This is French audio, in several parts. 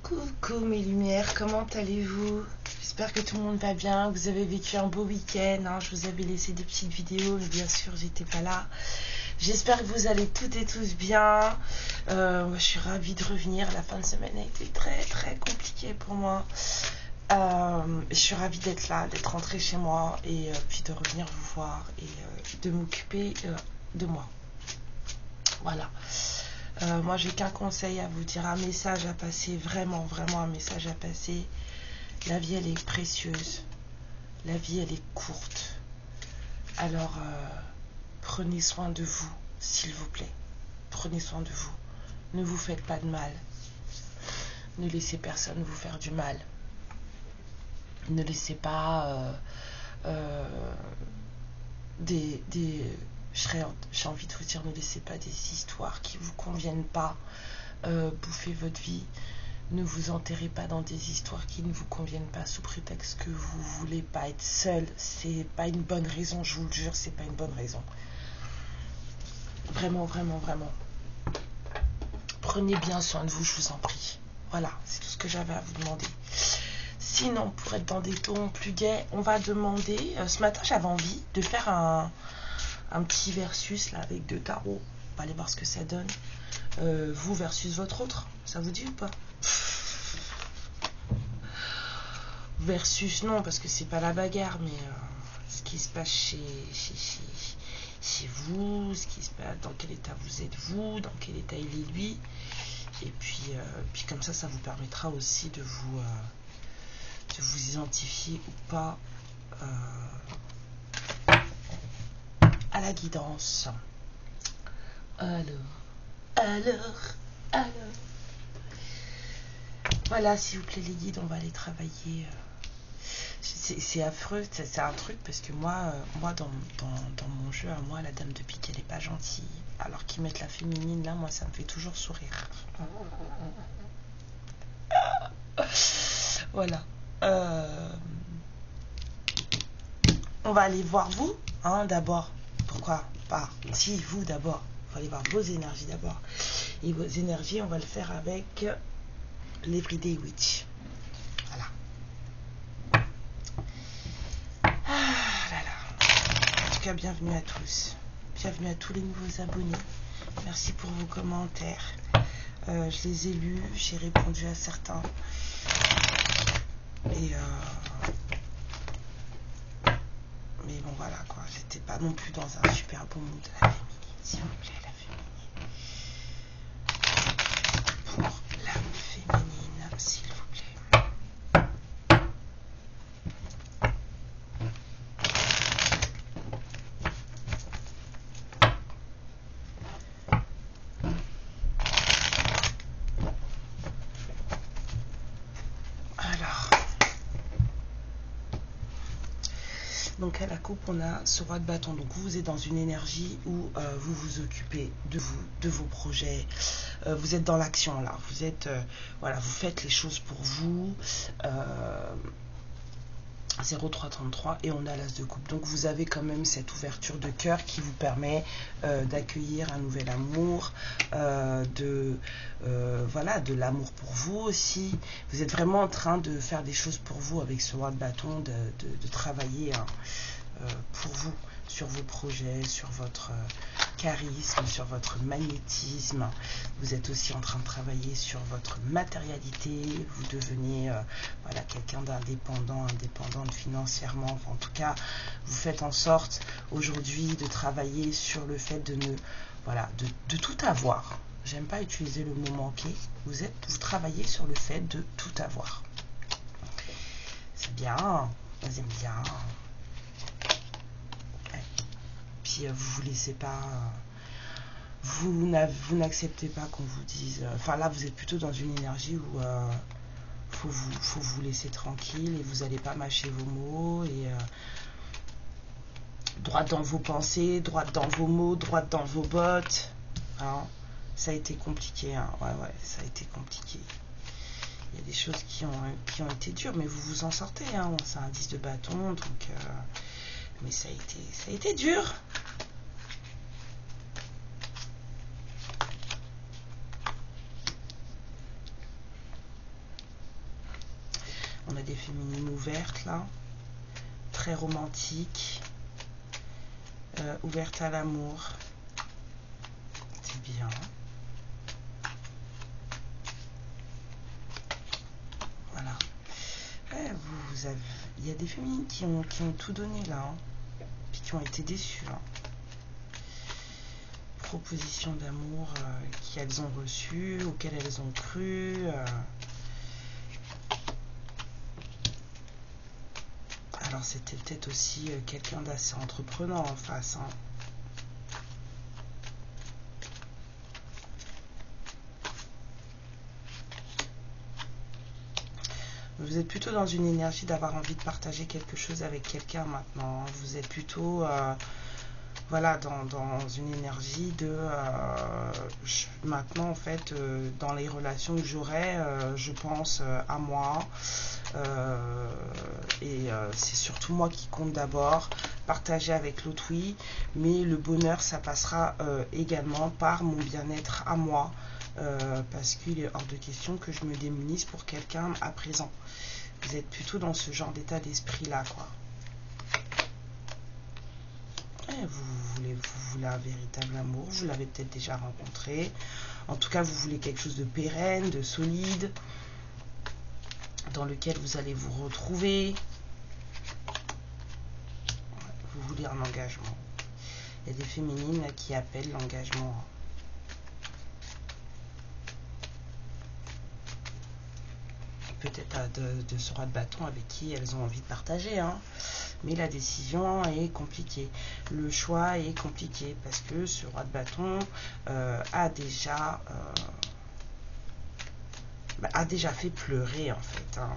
Coucou mes lumières, comment allez-vous? J'espère que tout le monde va bien, que vous avez vécu un beau week-end, hein. Je vous avais laissé des petites vidéos, mais bien sûr j'étais pas là. J'espère que vous allez toutes et tous bien. Je suis ravie de revenir, la fin de semaine a été très compliquée pour moi. Je suis ravie d'être là, d'être rentrée chez moi et puis de revenir vous voir et de m'occuper de moi. Voilà. Moi j'ai qu'un conseil à vous dire, un message à passer, vraiment un message à passer. La vie elle est précieuse, la vie elle est courte, alors prenez soin de vous s'il vous plaît, prenez soin de vous, ne vous faites pas de mal, ne laissez personne vous faire du mal, ne laissez pas j'ai envie de vous dire, ne laissez pas des histoires qui vous conviennent pas bouffer votre vie. Ne vous enterrez pas dans des histoires qui ne vous conviennent pas sous prétexte que vous voulez pas être seul. C'est pas une bonne raison, je vous le jure, c'est pas une bonne raison. Vraiment. Prenez bien soin de vous, je vous en prie. Voilà, c'est tout ce que j'avais à vous demander. Sinon, pour être dans des tons plus gais, on va demander... ce matin, j'avais envie de faire un petit versus là avec 2 tarots. On va aller voir ce que ça donne. Vous versus votre autre, ça vous dit ou pas? Versus non, parce que c'est pas la bagarre, mais ce qui se passe chez vous, ce qui se passe, dans quel état vous êtes vous, dans quel état il est lui, et puis comme ça vous permettra aussi de vous identifier ou pas à la guidance. Alors. Voilà, s'il vous plaît les guides, on va aller travailler. C'est affreux, c'est un truc parce que moi dans mon jeu, à moi, la dame de pique, elle est pas gentille. Alors qu'ils mettent la féminine, là, moi, ça me fait toujours sourire. Voilà. On va aller voir vous, hein, d'abord. Pourquoi pas? Si, vous d'abord. Il faut aller voir vos énergies d'abord. Et vos énergies, on va le faire avec l'Everyday Witch. Voilà. En tout cas, bienvenue à tous. Bienvenue à tous les nouveaux abonnés. Merci pour vos commentaires. Je les ai lus, j'ai répondu à certains. Mais bon, voilà quoi. J'étais pas non plus dans un super bon mood. La féminine, s'il vous plaît, la féminine. Pour la féminine, s'il vous plaît. Donc à la coupe, on a ce roi de bâton. Donc vous êtes dans une énergie où vous vous occupez de vous, de vos projets. Vous êtes dans l'action là. Vous êtes, voilà, vous faites les choses pour vous. 0333 et on a l'as de coupe. Donc vous avez quand même cette ouverture de cœur qui vous permet d'accueillir un nouvel amour, voilà, de l'amour pour vous aussi. Vous êtes vraiment en train de faire des choses pour vous avec ce roi de bâton, de travailler hein, pour vous, sur vos projets, sur votre charisme, sur votre magnétisme. Vous êtes aussi en train de travailler sur votre matérialité. Vous devenez voilà, quelqu'un d'indépendant, indépendante financièrement. Enfin, en tout cas, vous faites en sorte aujourd'hui de travailler sur le fait de ne, voilà, de tout avoir. J'aime pas utiliser le mot manquer. Vous travaillez sur le fait de tout avoir. C'est bien, j'aime bien. Puis vous laissez pas, vous n'acceptez pas qu'on vous dise, enfin là vous êtes plutôt dans une énergie où faut vous laisser tranquille et vous n'allez pas mâcher vos mots et droite dans vos pensées, droite dans vos mots, droite dans vos bottes, hein. Ça a été compliqué, hein. Ouais, ça a été compliqué. Il y a des choses qui ont été dures, mais vous vous en sortez, hein. C'est un 10 de bâton, donc Mais ça a été dur. On a des féminines ouvertes là, très romantiques, ouvertes à l'amour. C'est bien. Voilà. Ouais, il y a des féminines qui ont tout donné là, hein, puis qui ont été déçues. Hein. Propositions d'amour qu'elles ont reçues, auxquelles elles ont cru. Alors c'était peut-être aussi quelqu'un d'assez entreprenant en face. Hein. Vous êtes plutôt dans une énergie d'avoir envie de partager quelque chose avec quelqu'un maintenant. Hein. Vous êtes plutôt voilà, dans une énergie de maintenant en fait dans les relations que j'aurai, je pense à moi. C'est surtout moi qui compte d'abord, partager avec l'autre oui, mais le bonheur ça passera également par mon bien-être à moi, parce qu'il est hors de question que je me démunisse pour quelqu'un à présent. Vous êtes plutôt dans ce genre d'état d'esprit là quoi. Vous voulez un véritable amour, vous l'avez peut-être déjà rencontré, en tout cas vous voulez quelque chose de pérenne, de solide, dans lequel vous allez vous retrouver. Vous voulez un engagement. Il y a des féminines là, qui appellent l'engagement. Peut-être de ce roi de bâton avec qui elles ont envie de partager. Hein. Mais la décision est compliquée. Le choix est compliqué parce que ce roi de bâton a déjà fait pleurer en fait. Hein.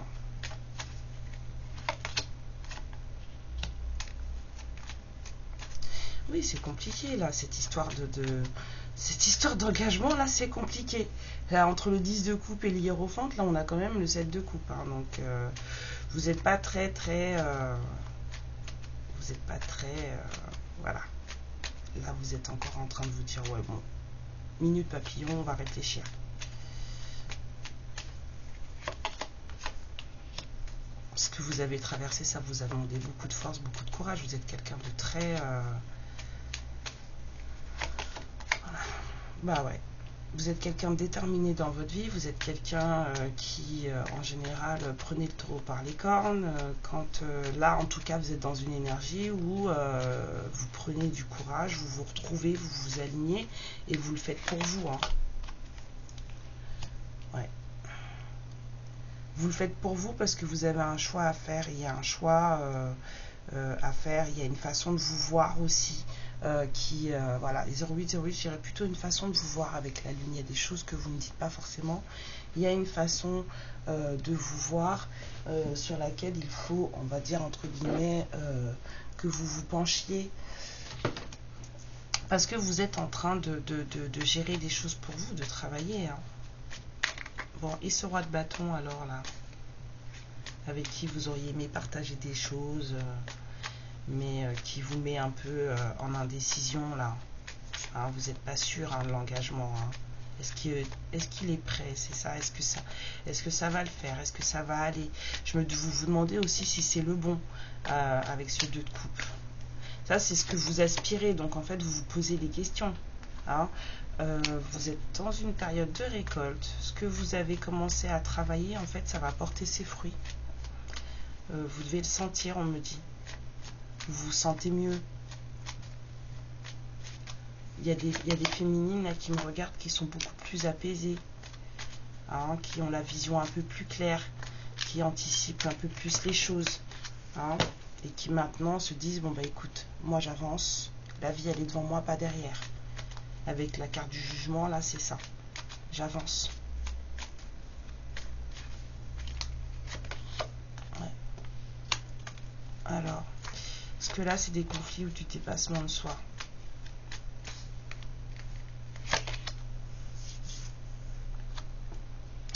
Oui, c'est compliqué là, cette histoire cette histoire d'engagement là, c'est compliqué. Là, entre le 10 de coupe et l'hiérophante, là, on a quand même le 7 de coupe. Hein, donc, vous n'êtes pas très, vous n'êtes pas très, voilà. Là, vous êtes encore en train de vous dire, ouais, bon, minute papillon, on va réfléchir. Ce que vous avez traversé, ça vous a demandé beaucoup de force, beaucoup de courage. Vous êtes quelqu'un de très... voilà. Bah ouais. Vous êtes quelqu'un de déterminé dans votre vie. Vous êtes quelqu'un qui, en général, prenez le taureau par les cornes. Quand là, en tout cas, vous êtes dans une énergie où vous prenez du courage, vous vous retrouvez, vous vous alignez et vous le faites pour vous. Hein. Ouais. Vous le faites pour vous parce que vous avez un choix à faire. Il y a un choix à faire. Il y a une façon de vous voir aussi. Voilà, les 0808, je dirais plutôt une façon de vous voir avec la lune. Il y a des choses que vous ne dites pas forcément. Il y a une façon de vous voir sur laquelle il faut, on va dire entre guillemets, que vous vous penchiez. Parce que vous êtes en train de gérer des choses pour vous, de travailler. Hein. Bon, et ce roi de bâton alors là, avec qui vous auriez aimé partager des choses, mais qui vous met un peu en indécision là. Hein, vous n'êtes pas sûr hein, de l'engagement. Hein. Est-ce qu'il est prêt? C'est ça. Est-ce que ça va le faire? Est-ce que ça va aller? Vous demandez aussi si c'est le bon avec ce 2 de coupe. Ça, c'est ce que vous aspirez. Donc, en fait, vous vous posez des questions. Hein. Vous êtes dans une période de récolte. Ce que vous avez commencé à travailler, en fait, ça va porter ses fruits. Vous devez le sentir, on me dit. Vous vous sentez mieux. Il y a des féminines là, qui me regardent, qui sont beaucoup plus apaisées, hein, qui ont la vision un peu plus claire, qui anticipent un peu plus les choses, hein, et qui maintenant se disent, bon bah écoute, moi j'avance, la vie elle est devant moi, pas derrière. Avec la carte du jugement, là c'est ça, j'avance. Ouais. Alors, parce que là c'est des conflits ou du dépassement de soi.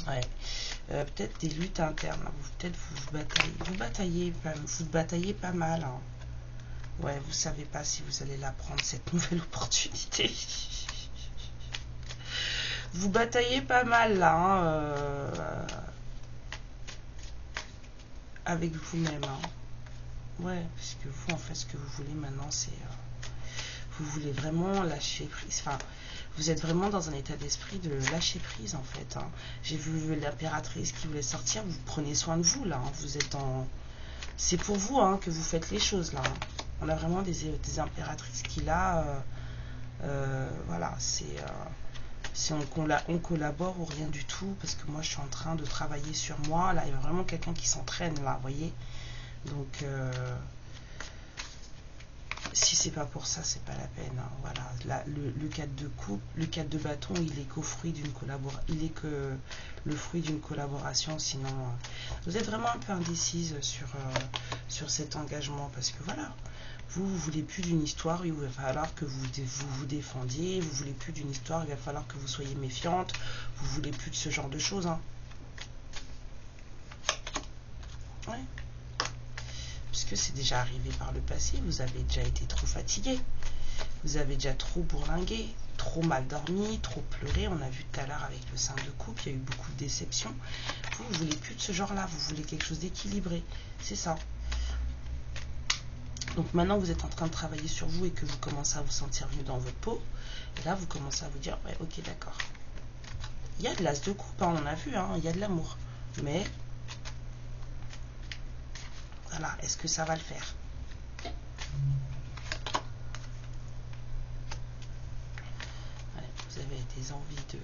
Ouais. Peut-être des luttes internes. Peut-être vous bataillez pas mal. Hein. Ouais, vous savez pas si vous allez la prendre, cette nouvelle opportunité. Vous bataillez pas mal là, hein, avec vous-même. Hein. Ouais, parce que vous, en fait, ce que vous voulez maintenant, c'est... vous voulez vraiment lâcher prise. Enfin, vous êtes vraiment dans un état d'esprit de lâcher prise, en fait. Hein. J'ai vu l'impératrice qui voulait sortir. Vous prenez soin de vous, là. Hein. Vous êtes en... C'est pour vous hein, que vous faites les choses, là. Hein. On a vraiment des impératrices qui, là... voilà, c'est... si on collabore ou rien du tout, parce que moi je suis en train de travailler sur moi, là il y a vraiment quelqu'un qui s'entraîne là, vous voyez, donc si c'est pas pour ça, c'est pas la peine, hein. Voilà, là, le 4 de coupe, le 4 de bâton, il est qu'au fruit d'une collaboration, il est que le fruit d'une collaboration, sinon vous êtes vraiment un peu indécise sur cet engagement, parce que voilà, vous voulez plus d'une histoire où il va falloir que vous défendiez, vous voulez plus d'une histoire où il va falloir que vous soyez méfiante, vous voulez plus de ce genre de choses. Hein. Ouais. Puisque c'est déjà arrivé par le passé, vous avez déjà été trop fatigué, vous avez déjà trop bourlingué, trop mal dormi, trop pleuré. On a vu tout à l'heure avec le 5 de coupe, il y a eu beaucoup de déceptions. Vous ne voulez plus de ce genre-là, vous voulez quelque chose d'équilibré, c'est ça. Donc maintenant vous êtes en train de travailler sur vous et que vous commencez à vous sentir mieux dans votre peau. Et là vous commencez à vous dire, ouais ok d'accord. Il y a de l'as de coupe, hein, on a vu, hein, il y a de l'amour. Mais, voilà, est-ce que ça va le faire? Ouais, vous avez des envies de...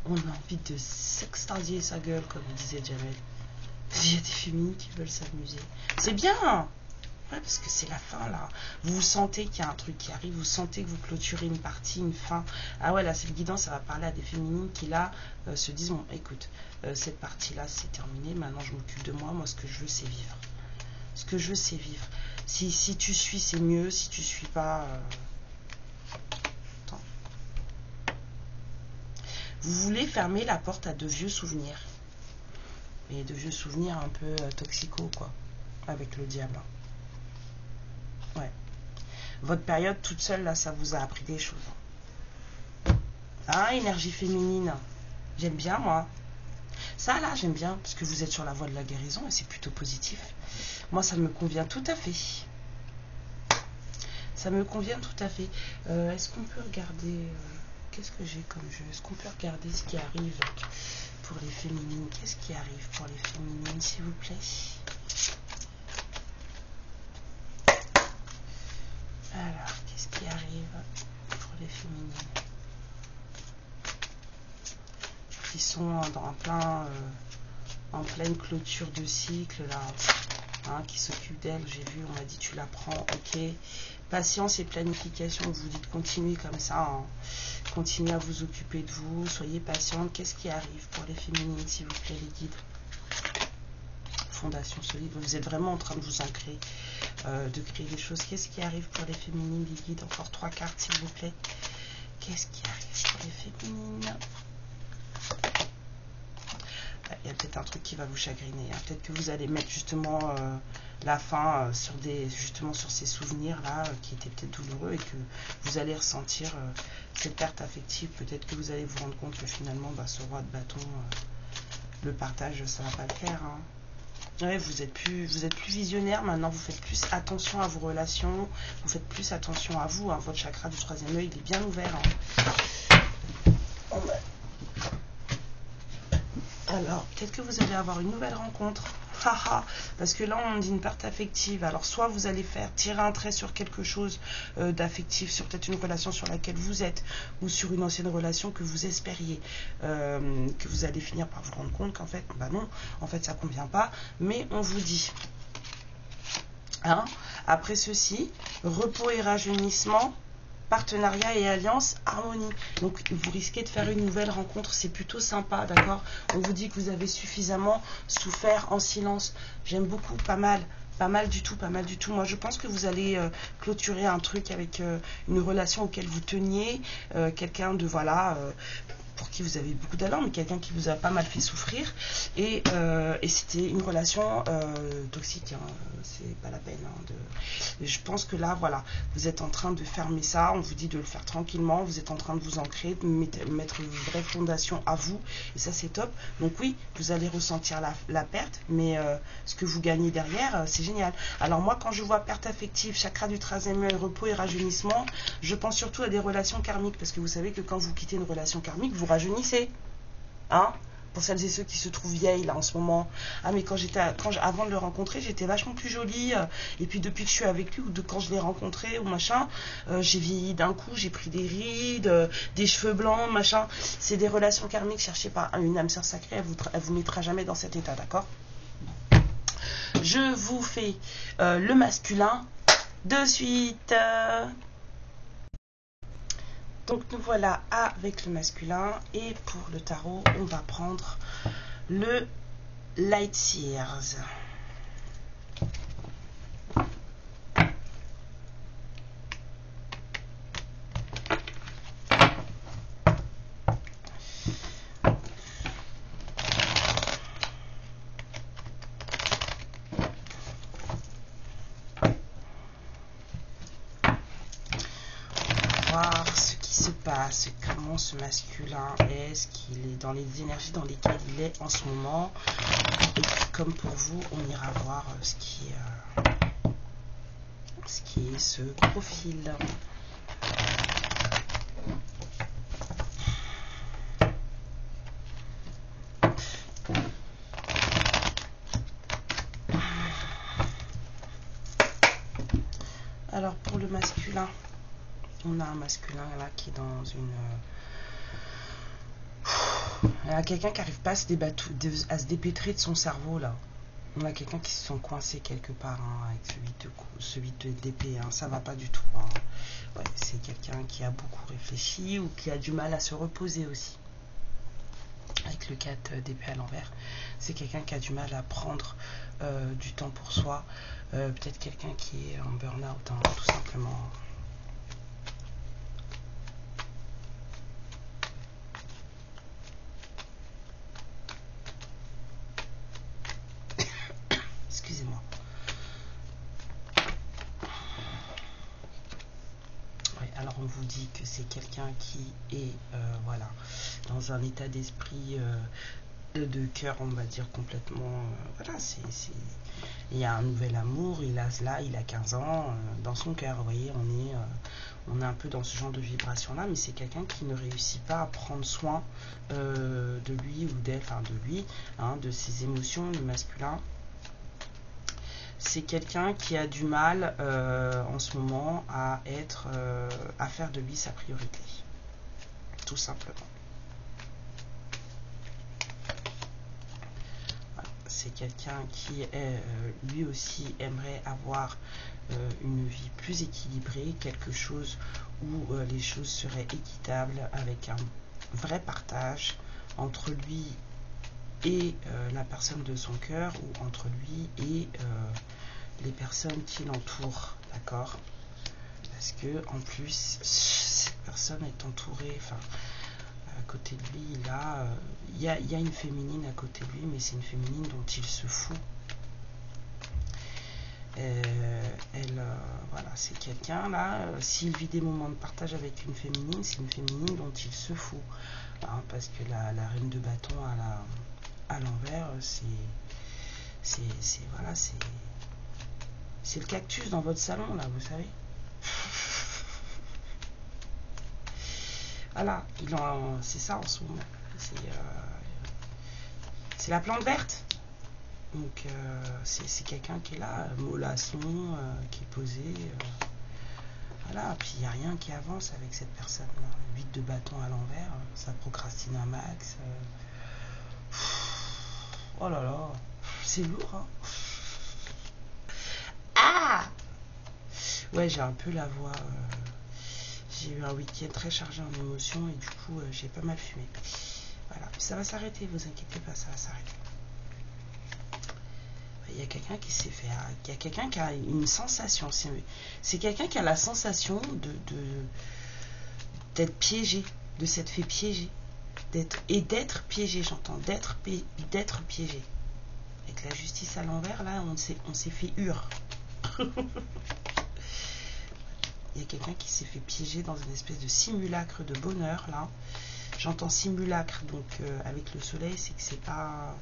On a envie de s'extasier sa gueule, comme disait Jamel. Il y a des féminines qui veulent s'amuser. C'est bien! Ouais, parce que c'est la fin là. Vous sentez qu'il y a un truc qui arrive, vous sentez que vous clôturez une partie, une fin. Ah ouais, là c'est le guidant, ça va parler à des féminines qui là se disent bon, écoute, cette partie là c'est terminé, maintenant je m'occupe de moi. Moi ce que je veux c'est vivre. Ce que je veux c'est vivre. Si tu suis c'est mieux, si tu suis pas. Attends. Vous voulez fermer la porte à de vieux souvenirs. Et de vieux souvenirs un peu toxicaux quoi. Avec le diable. Ouais. Votre période toute seule, là, ça vous a appris des choses. Ah, énergie féminine. J'aime bien, moi. Ça, là, j'aime bien, parce que vous êtes sur la voie de la guérison et c'est plutôt positif. Moi, ça me convient tout à fait. Ça me convient tout à fait. Est-ce qu'on peut regarder... Qu'est-ce que j'ai comme jeu? Est-ce qu'on peut regarder ce qui arrive pour les féminines? Qu'est-ce qui arrive pour les féminines, s'il vous plaît? Alors, qu'est-ce qui arrive pour les féminines qui sont en pleine clôture de cycle, là, hein, qui s'occupent d'elle, j'ai vu, on m'a dit tu la prends, ok. Patience et planification, vous dites continuez comme ça, hein. Continuez à vous occuper de vous, soyez patiente. Qu'est-ce qui arrive pour les féminines, s'il vous plaît, les guides? Fondation solide, vous êtes vraiment en train de vous ancrer, de créer des choses. Qu'est-ce qui arrive pour les féminines, les guides? Encore 3 cartes, s'il vous plaît. Qu'est-ce qui arrive pour les féminines? Il y a peut-être un truc qui va vous chagriner. Hein. Peut-être que vous allez mettre justement la fin justement sur ces souvenirs-là qui étaient peut-être douloureux et que vous allez ressentir cette perte affective. Peut-être que vous allez vous rendre compte que finalement, ce roi de bâton, le partage, ça ne va pas le faire. Hein. Ouais, vous êtes plus visionnaire maintenant, vous faites plus attention à vos relations, vous faites plus attention à vous, hein. Votre chakra du 3e œil, il est bien ouvert. Hein. Alors, peut-être que vous allez avoir une nouvelle rencontre. Parce que là, on dit une perte affective. Alors, soit vous allez tirer un trait sur quelque chose d'affectif, sur peut-être une relation sur laquelle vous êtes, ou sur une ancienne relation que vous espériez, que vous allez finir par vous rendre compte qu'en fait, non, en fait, ça ne convient pas. Mais on vous dit, hein, après ceci, repos et rajeunissement, partenariat et alliance, harmonie. Donc vous risquez de faire une nouvelle rencontre, c'est plutôt sympa, d'accord? On vous dit que vous avez suffisamment souffert en silence. J'aime beaucoup, pas mal du tout, pas mal du tout. Moi je pense que vous allez clôturer un truc avec une relation auquel vous teniez, quelqu'un de voilà... pour qui vous avez beaucoup d'allant, mais quelqu'un qui vous a pas mal fait souffrir, et c'était une relation toxique, hein, c'est pas la peine, hein, Et je pense que là, voilà, vous êtes en train de fermer ça. On vous dit de le faire tranquillement. Vous êtes en train de vous ancrer, de mettre une vraie fondation à vous. Et ça, c'est top. Donc oui, vous allez ressentir la perte, mais ce que vous gagnez derrière, c'est génial. Alors moi, quand je vois perte affective, chakra du 13e œil, repos et rajeunissement, je pense surtout à des relations karmiques. Parce que vous savez que quand vous quittez une relation karmique, vous rajeunissez. Hein? Pour celles et ceux qui se trouvent vieilles là en ce moment. Ah mais avant de le rencontrer, j'étais vachement plus jolie. Et puis depuis que je suis avec lui, ou quand je l'ai rencontré ou machin, j'ai vieilli d'un coup, j'ai pris des rides, des cheveux blancs, machin. C'est des relations karmiques. Cherchez pas une âme sœur sacrée, elle vous mettra jamais dans cet état, d'accord? Je vous fais le masculin de suite. Donc nous voilà avec le masculin, et pour le tarot, on va prendre le Light Seers. Voir ce qui se passe, comment ce masculin est-ce qu'il est dans les énergies dans lesquelles il est en ce moment. Et puis, comme pour vous, on ira voir ce qui est ce profil. Alors pour le masculin, on a un masculin là qui est dans une... Il y a quelqu'un qui n'arrive pas à se dépêtrer de son cerveau là. On a quelqu'un qui se sent coincé quelque part, hein, avec celui d'épée, hein. Ça va pas du tout, hein. Ouais, c'est quelqu'un qui a beaucoup réfléchi ou qui a du mal à se reposer aussi. Avec le 4 d'épée à l'envers, c'est quelqu'un qui a du mal à prendre du temps pour soi. Peut-être quelqu'un qui est en burn-out, hein, tout simplement. Excusez-moi. Ouais, alors on vous dit que c'est quelqu'un qui est voilà, dans un état d'esprit de cœur, on va dire complètement, voilà, il y a un nouvel amour, il a 15 ans dans son cœur, vous voyez, on est un peu dans ce genre de vibration là, mais c'est quelqu'un qui ne réussit pas à prendre soin de lui ou d'elle, enfin de lui, hein, de ses émotions, le masculin. C'est quelqu'un qui a du mal en ce moment à faire de lui sa priorité, tout simplement. C'est quelqu'un qui lui aussi aimerait avoir une vie plus équilibrée, quelque chose où les choses seraient équitables, avec un vrai partage entre lui et la personne de son cœur, ou entre lui et les personnes qui l'entourent, d'accord? Parce que en plus, cette personne est entourée, enfin, à côté de lui, il y a une féminine à côté de lui, mais c'est une féminine dont il se fout. Voilà, c'est quelqu'un là, s'il vit des moments de partage avec une féminine, c'est une féminine dont il se fout, hein, parce que la reine de bâton à l'envers, voilà, c'est le cactus dans votre salon là, vous savez. Voilà, c'est ça en ce moment. C'est la plante verte. Donc c'est quelqu'un qui est là, mollasson, qui est posé. Voilà, puis il n'y a rien qui avance avec cette personne là. 8 de bâton à l'envers, ça procrastine un max. Oh là là, c'est lourd, hein. Ah! Ouais, j'ai un peu la voix... J'ai eu un week-end très chargé en émotions et du coup, j'ai pas mal fumé. Voilà, ça va s'arrêter, vous inquiétez pas, ça va s'arrêter. Il y a quelqu'un qui s'est fait... Il y a quelqu'un qui a une sensation. C'est quelqu'un qui a la sensation d'être piégé, de s'être fait piéger. D'être piégé, j'entends. D'être piégé. Avec la justice à l'envers, là, on s'est fait hur. Il y a quelqu'un qui s'est fait piéger dans une espèce de simulacre de bonheur, là. J'entends simulacre, donc avec le soleil, c'est que c'est pas...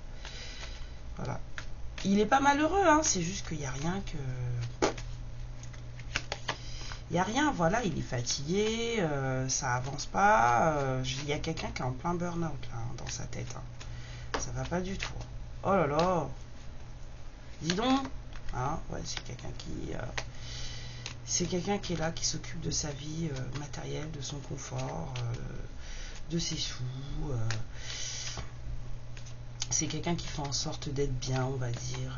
Voilà. Il est pas malheureux, hein, c'est juste qu'il n'y a rien que... Il n'y a rien, voilà, il est fatigué, ça avance pas. Il y a quelqu'un qui est en plein burn-out, là, dans sa tête. Hein. Ça va pas du tout. Oh là là. Dis donc. Hein, ouais, c'est quelqu'un qui... c'est quelqu'un qui est là, qui s'occupe de sa vie matérielle, de son confort, de ses sous. C'est quelqu'un qui fait en sorte d'être bien, on va dire,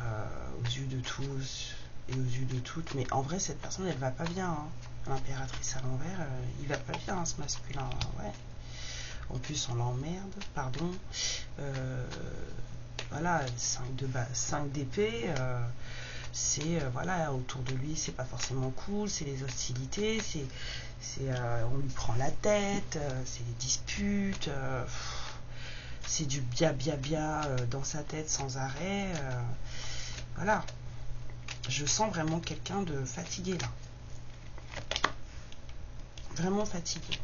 aux yeux de tous et aux yeux de toutes. Mais en vrai, cette personne, elle va pas bien. Hein. L'impératrice à l'envers, il va pas bien, hein, ce masculin. Ouais. En plus, on l'emmerde, pardon. Voilà, 5 d'épée. C'est voilà, autour de lui, c'est pas forcément cool, c'est les hostilités, on lui prend la tête, c'est les disputes, c'est du bia dans sa tête sans arrêt. Voilà, je sens vraiment quelqu'un de fatigué là, vraiment fatigué.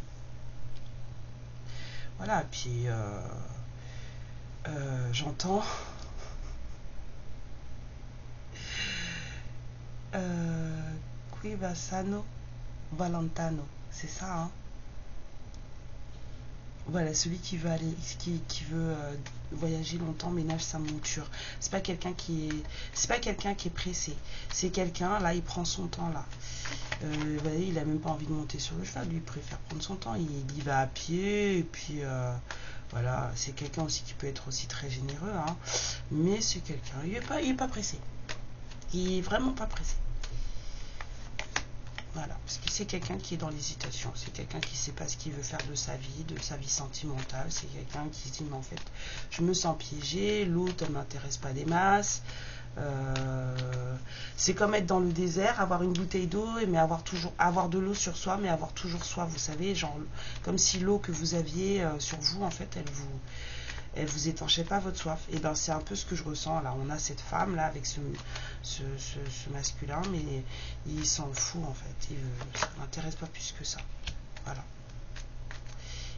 Voilà, puis j'entends qui va sano Valentano, c'est ça, hein. Voilà, celui qui veut aller, qui veut voyager longtemps, ménage sa monture. C'est pas quelqu'un qui est pressé. C'est quelqu'un, là, il prend son temps, là. Vous voyez, il a même pas envie de monter sur le cheval, lui, il préfère prendre son temps. Il y va à pied, et puis voilà, c'est quelqu'un aussi qui peut être aussi très généreux, hein. Mais c'est quelqu'un, il est pas pressé. Il est vraiment pas pressé. Voilà, parce que c'est quelqu'un qui est dans l'hésitation, c'est quelqu'un qui ne sait pas ce qu'il veut faire de sa vie sentimentale, c'est quelqu'un qui se dit mais en fait je me sens piégé, l'autre ne m'intéresse pas des masses, c'est comme être dans le désert, avoir une bouteille d'eau mais avoir de l'eau sur soi mais avoir toujours soif, vous savez, genre comme si l'eau que vous aviez sur vous en fait elle vous étanchait pas votre soif. Et ben c'est un peu ce que je ressens là. On a cette femme là avec ce masculin, mais il s'en fout en fait. Ça ne l'intéresse pas plus que ça. Voilà.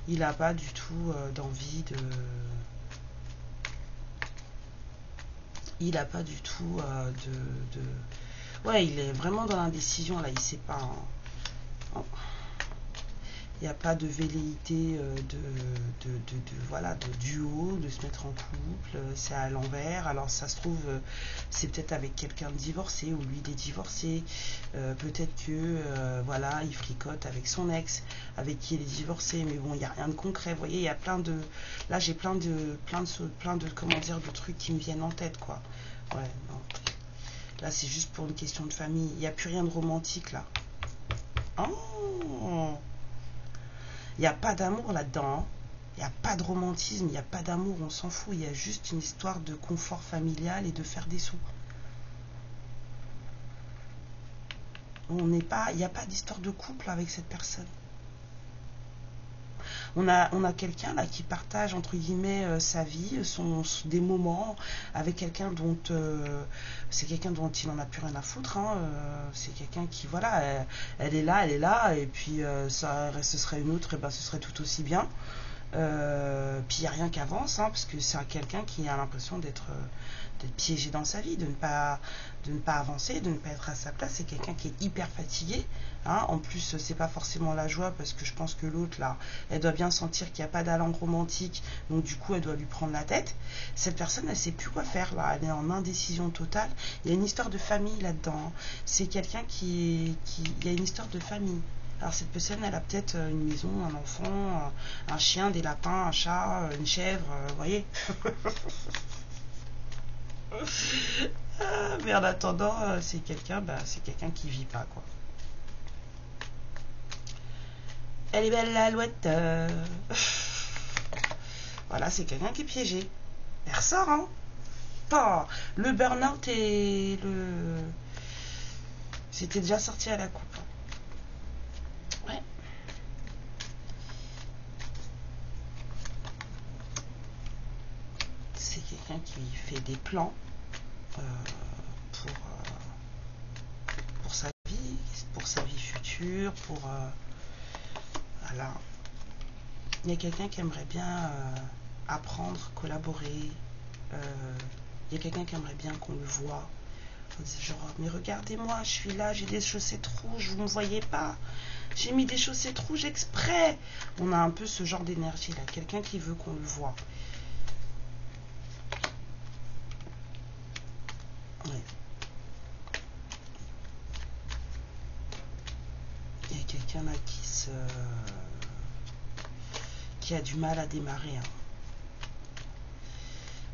Il n'a pas du tout d'envie de. Il n'a pas du tout Ouais, il est vraiment dans l'indécision là. Il sait pas. Hein. Il n'y a pas de velléité voilà, de duo, de se mettre en couple, c'est à l'envers. Alors ça se trouve, c'est peut-être avec quelqu'un de divorcé ou lui des divorcés. Peut-être que voilà, il fricote avec son ex, avec qui il est divorcé, mais bon, il n'y a rien de concret. Vous voyez, il y a plein de. Là, j'ai plein de comment dire, de trucs qui me viennent en tête, quoi. Ouais, non. Là, c'est juste pour une question de famille. Il n'y a plus rien de romantique là. Oh! Il n'y a pas d'amour là-dedans, hein. Il n'y a pas de romantisme, il n'y a pas d'amour, on s'en fout. Il y a juste une histoire de confort familial et de faire des sous. Il n'y a pas d'histoire de couple avec cette personne. On a quelqu'un là qui partage entre guillemets sa vie, des moments avec quelqu'un dont c'est quelqu'un dont il n'en a plus rien à foutre. Hein. C'est quelqu'un qui voilà, elle est là, et puis ce serait une autre, et ben ce serait tout aussi bien. Puis il n'y a rien qui avance, hein, parce que c'est quelqu'un qui a l'impression d'être piégé dans sa vie, de ne pas avancer, de ne pas être à sa place. C'est quelqu'un qui est hyper fatigué, hein. En plus c'est pas forcément la joie, parce que je pense que l'autre là, elle doit bien sentir qu'il n'y a pas d'allant romantique, donc du coup elle doit lui prendre la tête. Cette personne, elle sait plus quoi faire là, elle est en indécision totale. Il y a une histoire de famille là-dedans, hein. C'est quelqu'un il y a une histoire de famille. Alors cette personne, elle a peut-être une maison, un enfant, un chien, des lapins, un chat, une chèvre, vous voyez. Mais en attendant, c'est quelqu'un qui vit pas, quoi. Elle est belle l'alouette. Voilà, c'est quelqu'un qui est piégé. Elle ressort, hein. Oh, le burn-out et c'était déjà sorti à la coupe. Ouais. C'est quelqu'un qui fait des plans pour sa vie. pour sa vie future, pour... voilà. Il y a quelqu'un qui aimerait bien apprendre, collaborer. Il y a quelqu'un qui aimerait bien qu'on le voit. Genre, mais regardez-moi, je suis là, j'ai des chaussettes rouges, vous ne me voyez pas. J'ai mis des chaussettes rouges exprès. On a un peu ce genre d'énergie là, quelqu'un qui veut qu'on le voit. Ouais. Il y a quelqu'un là qui a du mal à démarrer. Hein.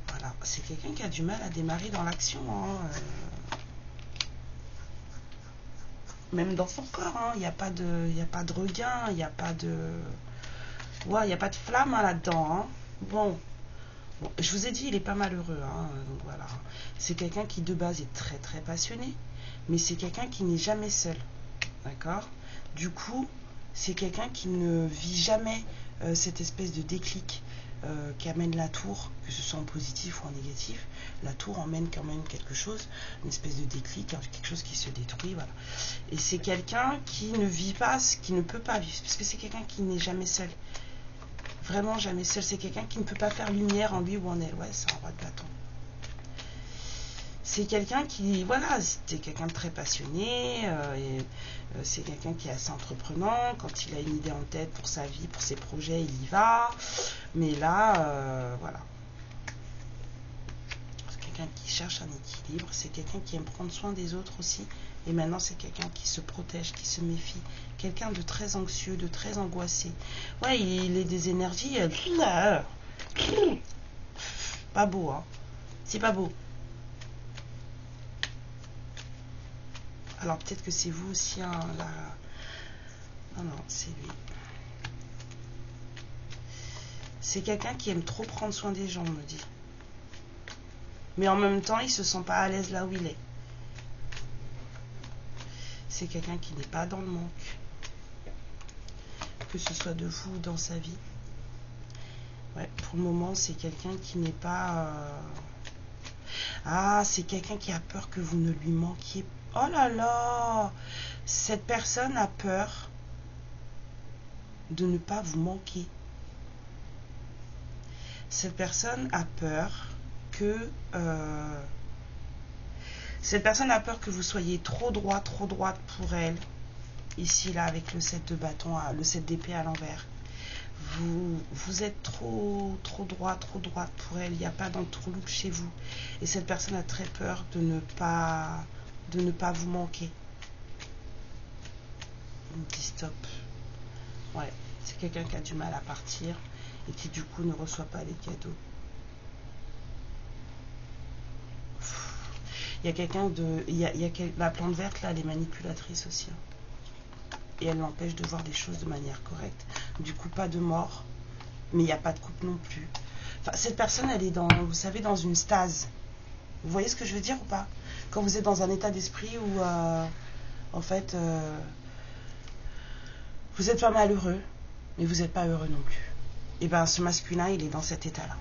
Voilà, c'est quelqu'un qui a du mal à démarrer dans l'action. Hein. Même dans son corps, hein. Il n'y a pas de regain, il n'y a pas de... Ouais, il n'y a pas de flamme hein, là-dedans. Hein. Bon, je vous ai dit, il est pas malheureux. Hein. Donc, voilà. C'est quelqu'un qui de base est très très passionné, mais c'est quelqu'un qui n'est jamais seul. D'accord? Du coup, c'est quelqu'un qui ne vit jamais cette espèce de déclic qui amène la tour, que ce soit en positif ou en négatif. La tour emmène quand même quelque chose, une espèce de déclic, quelque chose qui se détruit. Voilà. Et c'est quelqu'un qui ne vit pas, qui ne peut pas vivre, parce que c'est quelqu'un qui n'est jamais seul. Vraiment jamais seul. C'est quelqu'un qui ne peut pas faire lumière en lui ou en elle. Ouais, c'est un roi de bâton. C'est quelqu'un qui, voilà, c'est quelqu'un de très passionné, c'est quelqu'un qui est assez entreprenant. Quand il a une idée en tête pour sa vie, pour ses projets, il y va. Mais là, voilà. C'est quelqu'un qui cherche un équilibre, c'est quelqu'un qui aime prendre soin des autres aussi. Et maintenant, c'est quelqu'un qui se protège, qui se méfie. Quelqu'un de très anxieux, de très angoissé. Ouais, il est des énergies... pas beau, hein. C'est pas beau. Alors peut-être que c'est vous aussi, hein, là. Non, non, c'est lui. C'est quelqu'un qui aime trop prendre soin des gens, on me dit. Mais en même temps, il se sent pas à l'aise là où il est. C'est quelqu'un qui n'est pas dans le manque. Que ce soit de vous ou dans sa vie. Ouais, pour le moment, c'est quelqu'un qui n'est pas... Ah, c'est quelqu'un qui a peur que vous ne lui manquiez pas. Oh là là! Cette personne a peur de ne pas vous manquer. Cette personne a peur que... cette personne a peur que vous soyez trop droite pour elle. Ici, là, avec le 7 de bâton, le 7 d'épée à l'envers. Vous êtes trop droite pour elle. Il n'y a pas d'entourloupe chez vous. Et cette personne a très peur de ne pas vous manquer. On dit stop. Ouais, c'est quelqu'un qui a du mal à partir et qui du coup ne reçoit pas les cadeaux. Il y a quelqu'un de... la plante verte là, elle est manipulatrice aussi. Hein. Et elle l'empêche de voir des choses de manière correcte. Du coup, pas de mort, mais il n'y a pas de coupe non plus. Enfin, cette personne, elle est dans, vous savez, dans une stase. Vous voyez ce que je veux dire ou pas? Quand vous êtes dans un état d'esprit où, en fait, vous n'êtes pas malheureux, mais vous n'êtes pas heureux non plus. Et bien, ce masculin, il est dans cet état-là.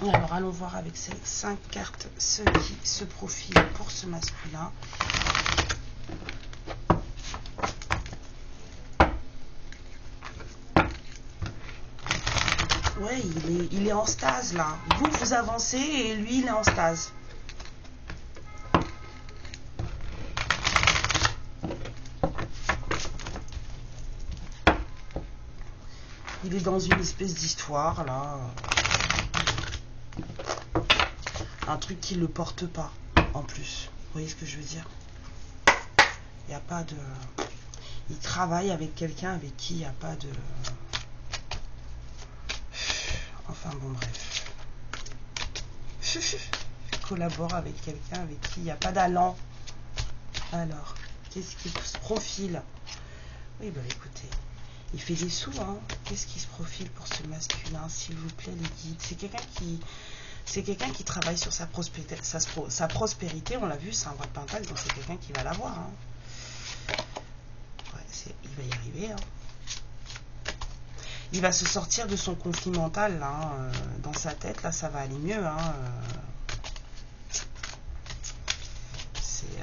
Alors, allons voir avec ces 5 cartes ce qui se profile pour ce masculin. Ouais, il est en stase là. Vous avancez et lui, il est en stase. Il est dans une espèce d'histoire là. Un truc qui ne le porte pas en plus. Vous voyez ce que je veux dire? Il n'y a pas de... Il travaille avec quelqu'un avec qui il n'y a pas de... Enfin bon, bref. Il collabore avec quelqu'un avec qui il n'y a pas d'allant. Alors, qu'est-ce qui se profile? Oui, bah écoutez, il fait des sous, hein. Qu'est-ce qui se profile pour ce masculin, s'il vous plaît, les guides? C'est quelqu'un qui travaille sur sa prospérité, on l'a vu, c'est un roi de pentacle, donc c'est quelqu'un qui va l'avoir. Hein. Ouais, il va y arriver, hein. Il va se sortir de son conflit mental là, dans sa tête, là ça va aller mieux. Hein, c'est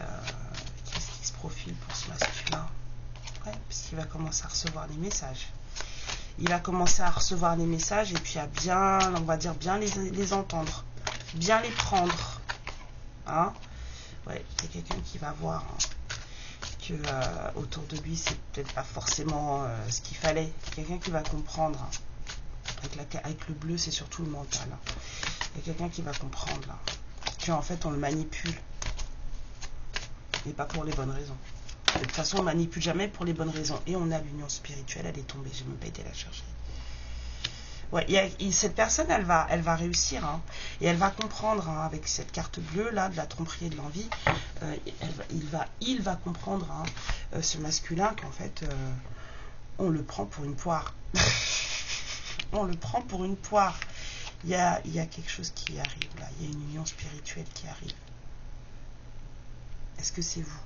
qu'il va commencer à recevoir des messages. Il va commencer à recevoir les messages et puis à bien, on va dire, bien les entendre. Bien les prendre. Hein? Ouais, c'est quelqu'un qui va voir que autour de lui, c'est peut-être pas forcément ce qu'il fallait. Quelqu'un qui va comprendre. Avec le bleu, c'est surtout le mental. Il y a quelqu'un qui va comprendre là, qu'en fait, on le manipule. Mais pas pour les bonnes raisons. De toute façon, on ne manipule jamais pour les bonnes raisons. Et on a l'union spirituelle, elle est tombée. J'ai même pas été la chercher. Ouais, cette personne, elle va réussir. Hein, et elle va comprendre, hein, avec cette carte bleue, là, de la tromperie et de l'envie, il va comprendre, hein, ce masculin, qu'en fait, on le prend pour une poire. On le prend pour une poire. Il y a quelque chose qui arrive, là. Il y a une union spirituelle qui arrive. Est-ce que c'est vous?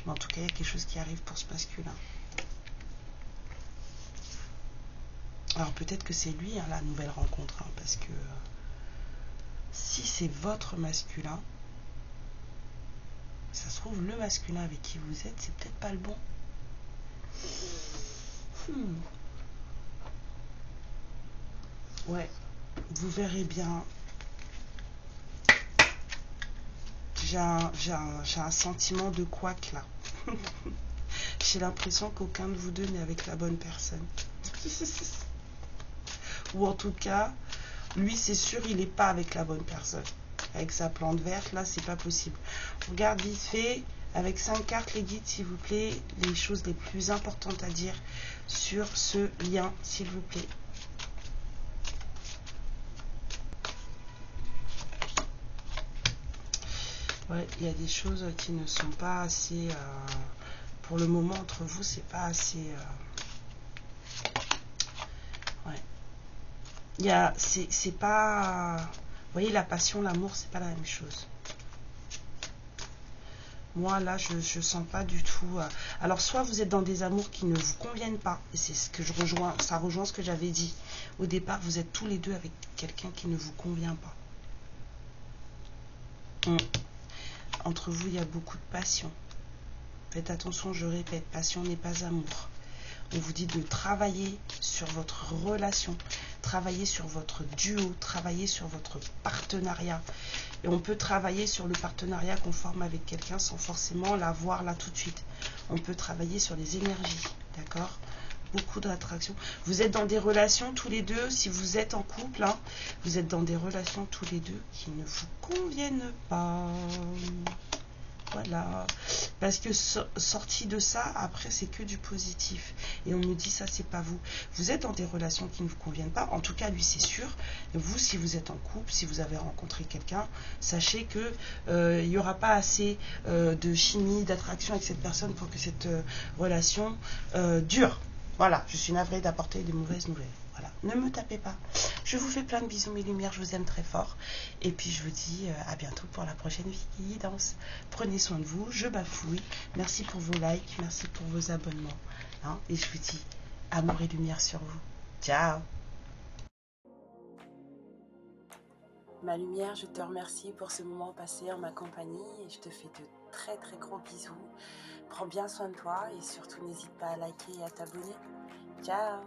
Mais en tout cas, il y a quelque chose qui arrive pour ce masculin. Alors peut-être que c'est lui, hein, la nouvelle rencontre, hein, parce que si c'est votre masculin, ça se trouve, le masculin avec qui vous êtes, c'est peut-être pas le bon. Ouais, vous verrez bien. J'ai un sentiment de couac là. J'ai l'impression qu'aucun de vous deux n'est avec la bonne personne. Ou en tout cas, lui c'est sûr il n'est pas avec la bonne personne. Avec sa plante verte, là c'est pas possible. On regarde vite fait, avec 5 cartes les guides s'il vous plaît, les choses les plus importantes à dire sur ce lien s'il vous plaît. Ouais, il y a des choses qui ne sont pas assez... pour le moment, entre vous, c'est pas assez... ouais. C'est pas... Vous voyez, la passion, l'amour, c'est pas la même chose. Moi, là, je sens pas du tout... Alors, soit vous êtes dans des amours qui ne vous conviennent pas, et c'est ce que je rejoins, ça rejoint ce que j'avais dit. Au départ, vous êtes tous les deux avec quelqu'un qui ne vous convient pas. Entre vous, il y a beaucoup de passion. Faites attention, je répète, passion n'est pas amour. On vous dit de travailler sur votre relation, travailler sur votre duo, travailler sur votre partenariat. Et on peut travailler sur le partenariat qu'on forme avec quelqu'un sans forcément l'avoir là tout de suite. On peut travailler sur les énergies, d'accord? Beaucoup d'attraction. Vous êtes dans des relations tous les deux, si vous êtes en couple, hein, vous êtes dans des relations tous les deux qui ne vous conviennent pas. Voilà, parce que sorti de ça, après c'est que du positif. Et on nous dit ça, c'est pas vous. Vous êtes dans des relations qui ne vous conviennent pas, en tout cas lui c'est sûr. Vous, si vous êtes en couple, si vous avez rencontré quelqu'un, sachez que il n'y aura pas assez de chimie, d'attraction avec cette personne pour que cette relation dure. Voilà, je suis navrée d'apporter des mauvaises nouvelles. Voilà, ne me tapez pas. Je vous fais plein de bisous mes lumières, je vous aime très fort. Et puis je vous dis à bientôt pour la prochaine guidance. Prenez soin de vous, je bafouille. Merci pour vos likes, merci pour vos abonnements. Hein, et je vous dis amour et lumière sur vous. Ciao. Ma lumière, je te remercie pour ce moment passé en ma compagnie et je te fais de très très gros bisous. Prends bien soin de toi et surtout n'hésite pas à liker et à t'abonner. Ciao.